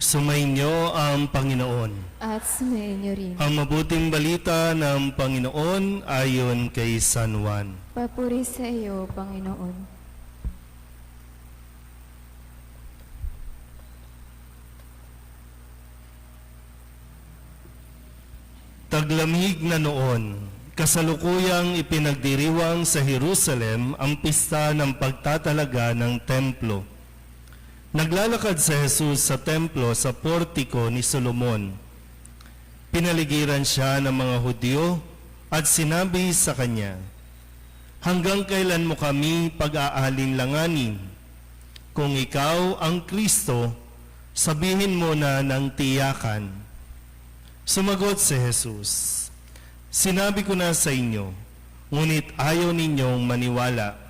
Sumainyo ang Panginoon. At sumainyo rin. Ang mabuting balita ng Panginoon ayon kay San Juan. Papuri sa iyo, Panginoon. Taglamig na noon, kasalukuyang ipinagdiriwang sa Jerusalem ang pista ng pagtatalaga ng templo. Naglalakad si Jesus sa templo sa portiko ni Solomon. Pinaligiran siya ng mga Hudyo at sinabi sa kanya, "Hanggang kailan mo kami pag-aalinlanganin? Kung ikaw ang Kristo, sabihin mo na ng tiyakan." Sumagot si Jesus, "Sinabi ko na sa inyo, ngunit ayaw ninyong maniwala.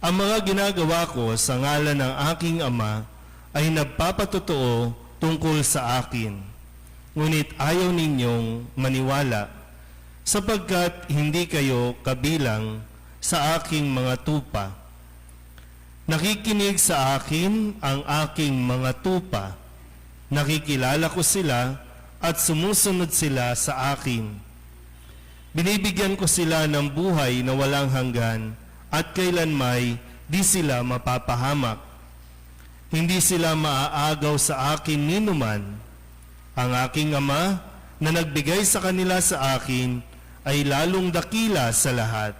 Ang mga ginagawa ko sa ngalan ng aking Ama ay nagpapatotoo tungkol sa akin. Ngunit ayaw ninyong maniwala, sapagkat hindi kayo kabilang sa aking mga tupa. Nakikinig sa akin ang aking mga tupa. Nakikilala ko sila at sumusunod sila sa akin. Binibigyan ko sila ng buhay na walang hanggan at kailanmay di sila mapapahamak. Hindi sila maaagaw sa akin ninuman. Ang aking Ama na nagbigay sa kanila sa akin ay lalong dakila sa lahat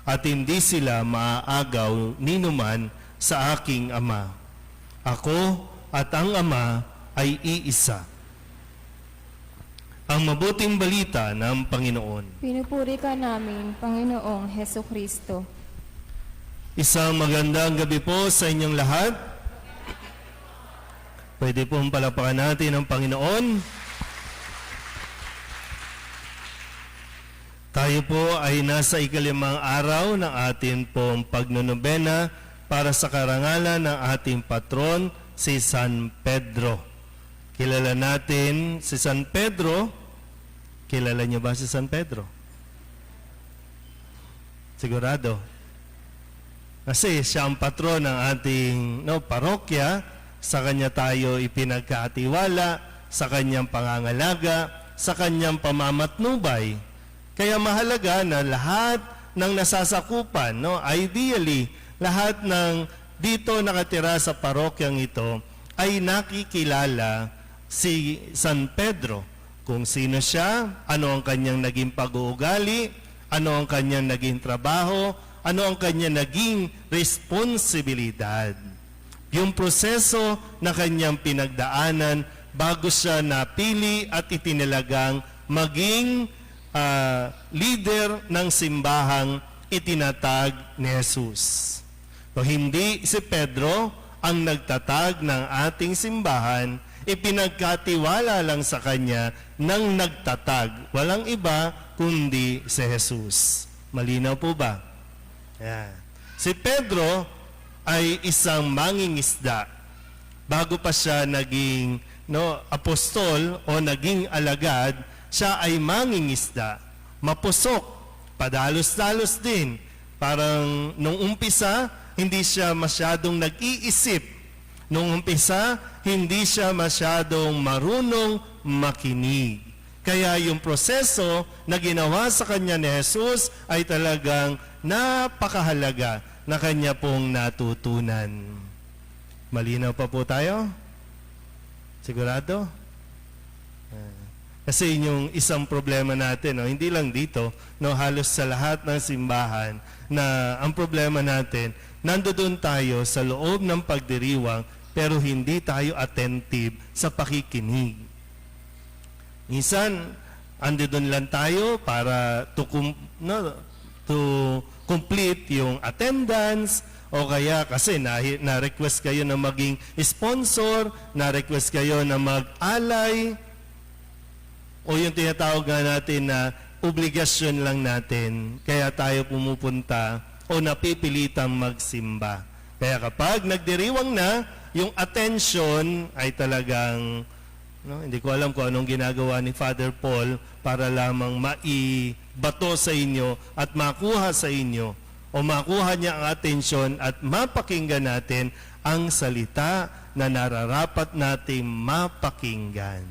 at hindi sila maaagaw ninuman sa aking Ama. Ako at ang Ama ay iisa." Ang mabuting balita ng Panginoon. Pinupuri ka namin, Panginoong Heso Kristo. Isang magandang gabi po sa inyong lahat. Pwede pong palapakan natin ang Panginoon. Tayo po ay nasa ikalimang araw ng ating pong pagnonobena para sa karangalan ng ating patron, si San Pedro. Kilala natin si San Pedro. Kilala niyo ba si San Pedro? Sigurado? Kasi siya ang patron ng ating parokya, sa kanya tayo ipinagkatiwala, sa kanyang pangangalaga, sa kanyang pamamatnubay. Kaya mahalaga na lahat ng nasasakupan, ideally, lahat ng dito nakatira sa parokyang ito ay nakikilala si San Pedro. Kung sino siya, ano ang kanyang naging pag-uugali, ano ang kanyang naging trabaho, ano ang kanyang naging responsibilidad. Yung proseso na kanyang pinagdaanan bago siya napili at itinalagang maging leader ng simbahang itinatag ni Jesus. So, hindi si Pedro ang nagtatag ng ating simbahan, ipinagkatiwala lang sa kanya ng nagtatag. Walang iba kundi si Jesus. Malinaw po ba? Yan. Si Pedro ay isang mangingisda. Bago pa siya naging apostol o naging alagad, siya ay mangingisda. Mapusok, padalos-dalos din. Parang nung umpisa, hindi siya masyadong nag-iisip. Nung umpisa, hindi siya masyadong marunong makinig. Kaya yung proseso na ginawa sa kanya ni Jesus ay talagang napakahalaga na kanya pong natutunan. Malinaw pa po tayo? Sigurado? Kasi yung isang problema natin, hindi lang dito, halos sa lahat ng simbahan, na ang problema natin, nandoon tayo sa loob ng pagdiriwang, pero hindi tayo attentive sa pakikinig. Minsan, andun lang tayo para to complete yung attendance, o kaya kasi na-request kayo na maging sponsor, na-request kayo na mag-alay, o yung tinatawag natin na obligasyon lang natin, kaya tayo pumupunta o napipilitang magsimba. Kaya kapag nagdiriwang na, yung attention ay talagang hindi ko alam kung anong ginagawa ni Father Paul para lamang maibato sa inyo at makuha sa inyo o makuha niya ang atensyon at mapakinggan natin ang salita na nararapat nating mapakinggan.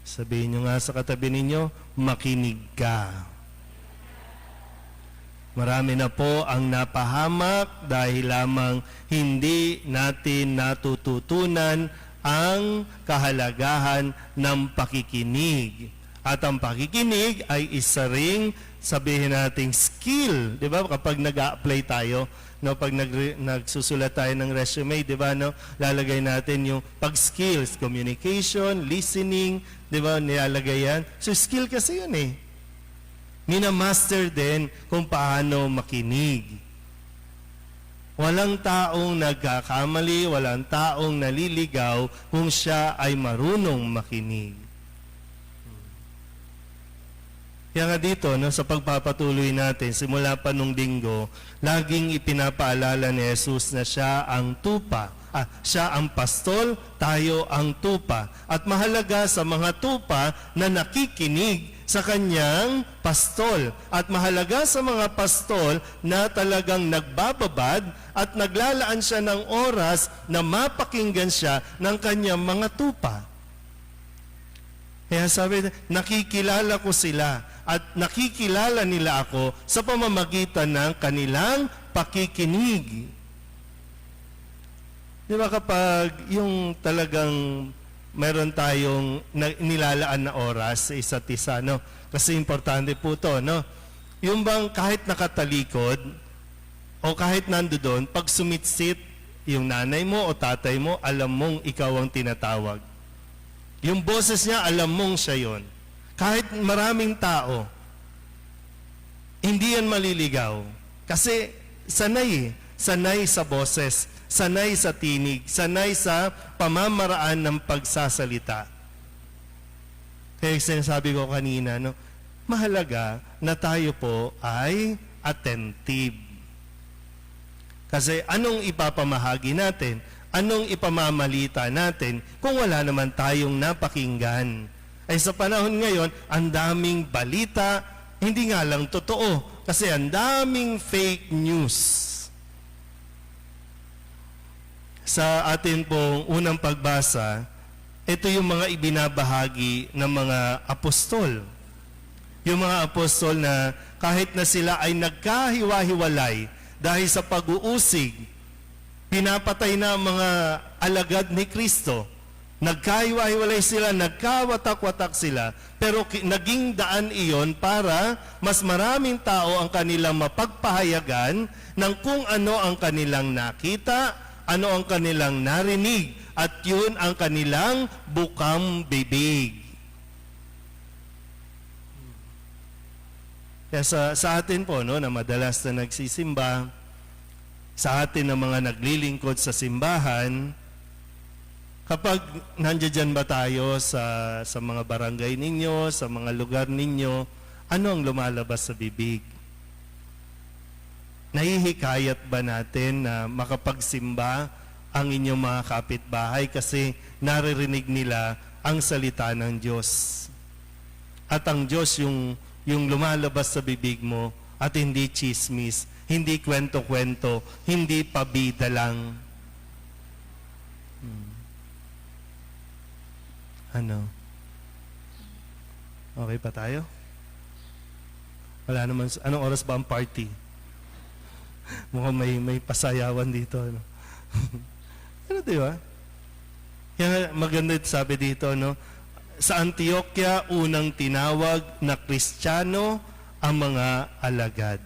Sabihin nyo nga sa katabi ninyo, makinig ka. Marami na po ang napahamak dahil lamang hindi natin natututunan ang kahalagahan ng pakikinig. At ang pakikinig ay isa ring, sabihin nating skill, 'di ba? Kapag nag-a-apply tayo, no, pag nagsusulat tayo ng resume, 'di ba, no, lalagay natin yung pag-skills, communication, listening, 'di ba? Nilalagay yan. So skill kasi 'yun eh. Minamaster din kung paano makinig. Walang taong nagkakamali, walang taong naliligaw kung siya ay marunong makinig. Kaya nga dito, no, sa pagpapatuloy natin, simula pa nung linggo, laging ipinapaalala ni Jesus na siya ang tupa. Siya ang pastol, tayo ang tupa. At mahalaga sa mga tupa na nakikinig sa kanyang pastol. At mahalaga sa mga pastol na talagang nagbababad at naglalaan siya ng oras na mapakinggan siya ng kanyang mga tupa. Kaya sabi, nakikilala ko sila at nakikilala nila ako sa pamamagitan ng kanilang pakikinig. Di ba kapag yung talagang meron tayong nilalaan na oras sa isa't isa, no? Kasi importante po to, no? Yung bang kahit nakatalikod o kahit nandoon, pag sumitsit yung nanay mo o tatay mo, alam mong ikaw ang tinatawag. Yung boses niya, alam mong siya yon. Kahit maraming tao, hindi yan maliligaw. Kasi sanay sa boses, sanay sa tinig, sanay sa pamamaraan ng pagsasalita. Kaya sinasabi ko kanina, no, mahalaga na tayo po ay attentive. Kasi anong ipapamahagi natin? Anong ipamamalita natin kung wala naman tayong napakinggan? Ay sa panahon ngayon, ang daming balita, hindi nga lang totoo, kasi ang daming fake news. Sa atin pong unang pagbasa, ito yung mga ibinabahagi ng mga apostol. Yung mga apostol na kahit na sila ay nagkahiwa-hiwalay dahil sa pag-uusig, pinapatay na ang mga alagad ni Kristo. Nagkahiwa-hiwalay sila, nagkawatak-watak sila, pero naging daan iyon para mas maraming tao ang kanilang mapagpahayagan ng kung ano ang kanilang nakita, ano ang kanilang narinig, at yun ang kanilang bukang bibig. Kaya sa atin po, no, na madalas na nagsisimba, sa atin na mga naglilingkod sa simbahan, kapag nandiyan ba tayo sa mga barangay ninyo, sa mga lugar ninyo, ano ang lumalabas sa bibig? Nahihikayat ba natin na makapagsimba ang inyong mga kapitbahay kasi naririnig nila ang salita ng Diyos? At ang Diyos yung lumalabas sa bibig mo at hindi chismis, hindi kwento-kwento, hindi pabida lang. Ano? Okay pa tayo? Wala naman. Anong oras ba ang party? Mukhang may pasayawan dito. Ano? Ano, di ba? Kaya maganda sabi dito, no? Sa Antioquia, unang tinawag na Kristiyano ang mga alagad.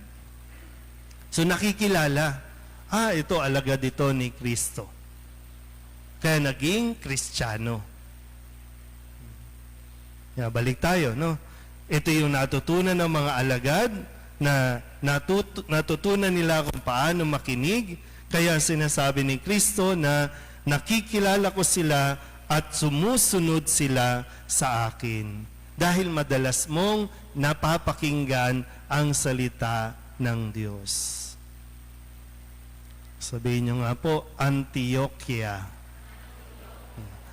So nakikilala, ito alagad ito ni Kristo. Kaya naging Kristiyano. Balik tayo, no? Ito yung natutunan ng mga alagad na natutunan nila kung paano makinig. Kaya sinasabi ni Kristo na nakikilala ko sila at sumusunod sila sa akin. Dahil madalas mong napapakinggan ang salita ng Diyos. Sabihin nyo nga po, Antioquia.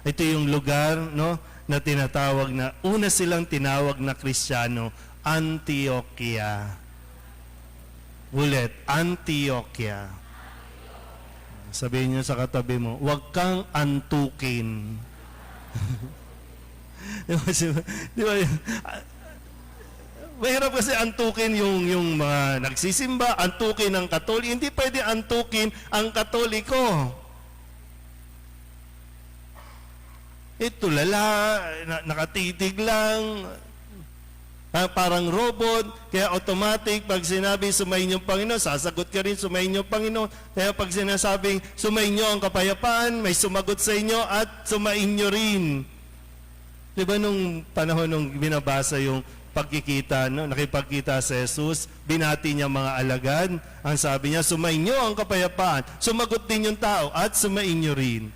Ito yung lugar, no, na tinatawag na, una silang tinawag na Kristiyano, Antioquia. Ulit, Antioquia. Sabihin niyo sa katabi mo, huwag kang antukin. Di ba? Mahirap kasi antukin yung mga nagsisimba, antukin ang Katoliko. Hindi pwede antukin ang Katoliko. Tulala, nakatitig lang, parang robot, kaya automatic, pag sinabi, sumayin niyo ang Panginoon, sasagot ka rin, sumayin niyo ang Panginoon. Kaya pag sinasabing, sumayin niyo ang kapayapaan, may sumagot sa inyo at sumayin niyo rin. Di ba nung panahon nung binabasa yung pagkikita, no? Nakipagkita sa Jesus, binati niya mga alagad. Ang sabi niya, sumayin niyo ang kapayapaan. Sumagot din yung tao at sumayin niyo rin.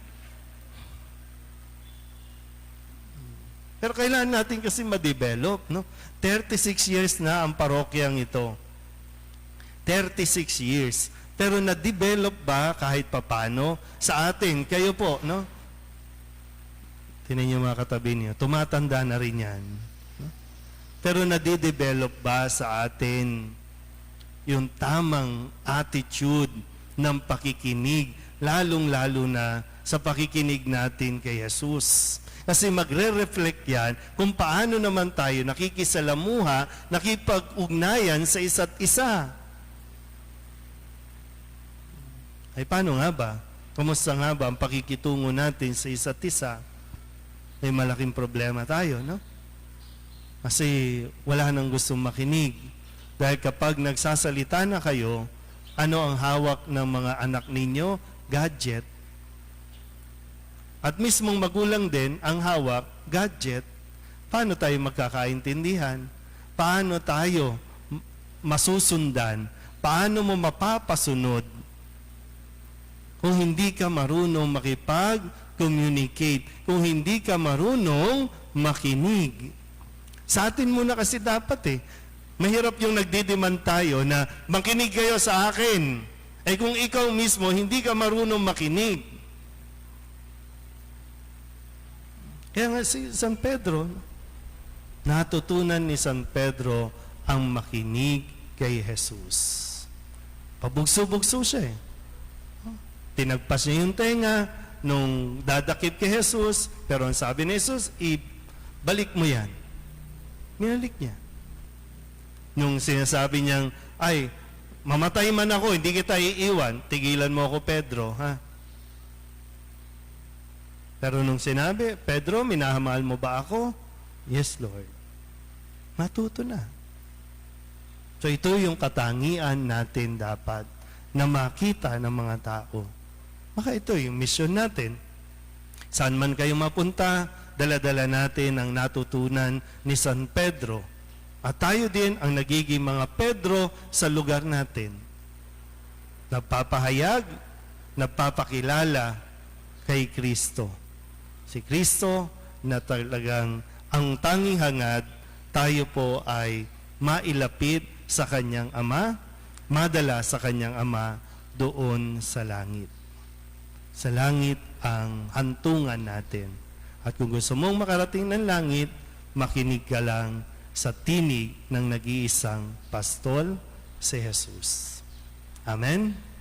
Pero kailangan natin kasi ma-develop, no? 36 years na ang parokyang ito. 36 years. Pero na-develop ba kahit papano sa atin? Kayo po, no? Tinan niyo mga katabi niyo, tumatanda na rin yan. Pero nade-develop ba sa atin yung tamang attitude ng pakikinig, lalong-lalo na sa pakikinig natin kay Jesus? Kasi magre-reflect yan kung paano naman tayo nakikisalamuha, nakipag-ugnayan sa isa't isa. Ay paano nga ba? Kumusta nga ba ang pakikitungo natin sa isa't isa? May malaking problema tayo, no? Kasi wala nang gustong makinig. Dahil kapag nagsasalita na kayo, ano ang hawak ng mga anak ninyo? Gadget. At mismong magulang din ang hawak, gadget. Paano tayo magkakaintindihan? Paano tayo masusundan? Paano mo mapapasunod? Kung hindi ka marunong makipag-communicate, kung hindi ka marunong makinig. Sa atin muna kasi dapat mahirap yung nagdidemand tayo na makinig kayo sa akin. Kung ikaw mismo hindi ka marunong makinig. Kaya nga si San Pedro, natutunan ni San Pedro ang makinig kay Jesus. Pabugso-bugso siya Tinagpas niya yung tenga nung dadakip kay Jesus, pero ang sabi ni Jesus, ibalik mo yan. Minalik niya. Nung sinasabi niyang, ay, mamatay man ako, hindi kita iiwan, tigilan mo ako, Pedro, ha? Pero nung sinabi, Pedro, minahamahal mo ba ako? Yes, Lord. Matuto na. So ito yung katangian natin dapat na makita ng mga tao. Maka ito yung mission natin. Saan man kayo mapunta, dala-dala natin ang natutunan ni San Pedro. At tayo din ang nagiging mga Pedro sa lugar natin. Nagpapahayag, nagpapakilala kay Kristo. Si Kristo na talagang ang tanging hangad, tayo po ay mailapit sa Kanyang Ama, madala sa Kanyang Ama doon sa langit. Sa langit ang hantungan natin. At kung gusto mong makarating ng langit, makinig ka lang sa tinig ng nag-iisang pastol, si Jesus. Amen?